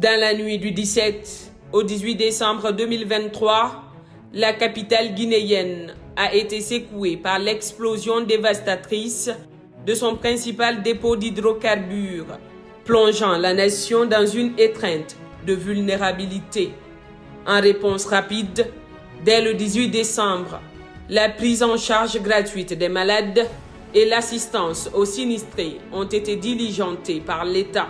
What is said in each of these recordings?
Dans la nuit du 17 au 18 décembre 2023, la capitale guinéenne a été secouée par l'explosion dévastatrice de son principal dépôt d'hydrocarbures, plongeant la nation dans une étreinte de vulnérabilité. En réponse rapide, dès le 18 décembre, la prise en charge gratuite des malades et l'assistance aux sinistrés ont été diligentées par l'État.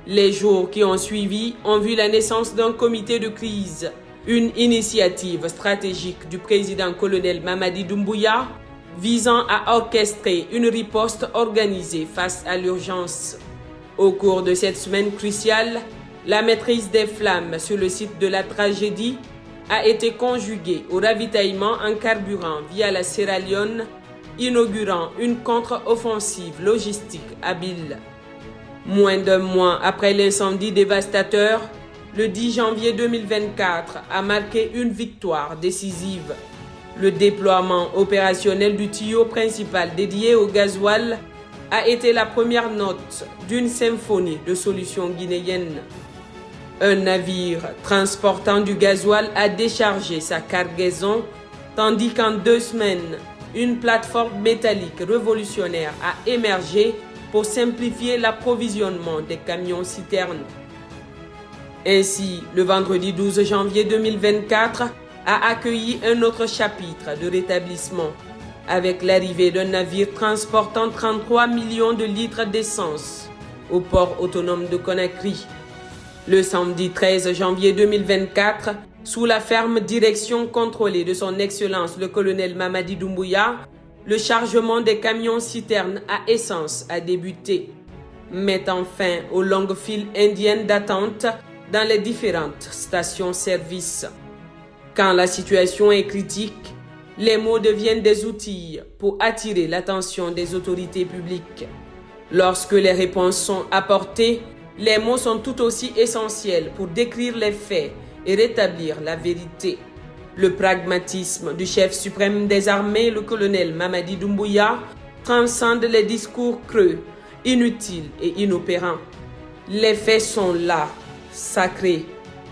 Les jours qui ont suivi ont vu la naissance d'un comité de crise, une initiative stratégique du président colonel Mamadi Doumbouya visant à orchestrer une riposte organisée face à l'urgence. Au cours de cette semaine cruciale, la maîtrise des flammes sur le site de la tragédie a été conjuguée au ravitaillement en carburant via la Sierra Leone, inaugurant une contre-offensive logistique habile. Moins d'un mois après l'incendie dévastateur, le 10 janvier 2024 a marqué une victoire décisive. Le déploiement opérationnel du tuyau principal dédié au gasoil a été la première note d'une symphonie de solutions guinéennes. Un navire transportant du gasoil a déchargé sa cargaison, tandis qu'en 2 semaines, une plateforme métallique révolutionnaire a émergé pour simplifier l'approvisionnement des camions-citernes. Ainsi, le vendredi 12 janvier 2024 a accueilli un autre chapitre de rétablissement, avec l'arrivée d'un navire transportant 33 millions de litres d'essence au port autonome de Conakry. Le samedi 13 janvier 2024, sous la ferme direction contrôlée de son Excellence le colonel Mamadi Doumbouya, le chargement des camions-citernes à essence a débuté, mettant fin aux longues files indiennes d'attente dans les différentes stations-service. Quand la situation est critique, les mots deviennent des outils pour attirer l'attention des autorités publiques. Lorsque les réponses sont apportées, les mots sont tout aussi essentiels pour décrire les faits et rétablir la vérité. Le pragmatisme du chef suprême des armées, le colonel Mamadi Doumbouya, transcende les discours creux, inutiles et inopérants. Les faits sont là, sacrés.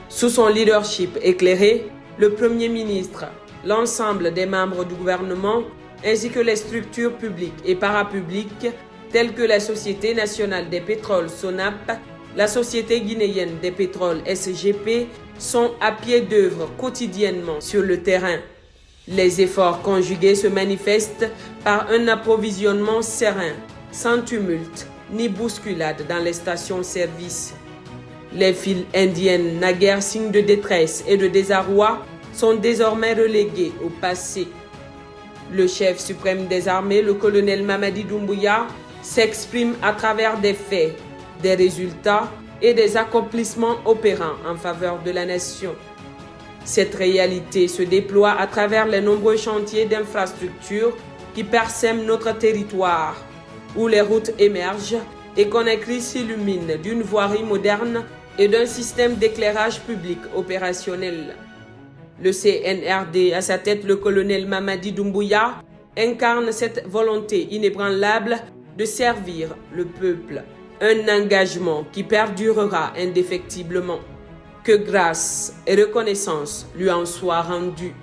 Sous son leadership éclairé, le Premier ministre, l'ensemble des membres du gouvernement, ainsi que les structures publiques et parapubliques, telles que la Société nationale des pétroles SONAP, la Société guinéenne des pétroles SGP, sont à pied d'œuvre quotidiennement sur le terrain. Les efforts conjugués se manifestent par un approvisionnement serein, sans tumulte ni bousculade dans les stations-service. Les files indiennes, naguère signe de détresse et de désarroi, sont désormais reléguées au passé. Le chef suprême des armées, le colonel Mamadi Doumbouya, s'exprime à travers des faits, des résultats et des accomplissements opérants en faveur de la nation. Cette réalité se déploie à travers les nombreux chantiers d'infrastructures qui parsèment notre territoire, où les routes émergent et Conakry s'illumine d'une voirie moderne et d'un système d'éclairage public opérationnel. Le CNRD, à sa tête le colonel Mamadi Doumbouya, incarne cette volonté inébranlable de servir le peuple. Un engagement qui perdurera indéfectiblement. Que grâce et reconnaissance lui en soient rendues.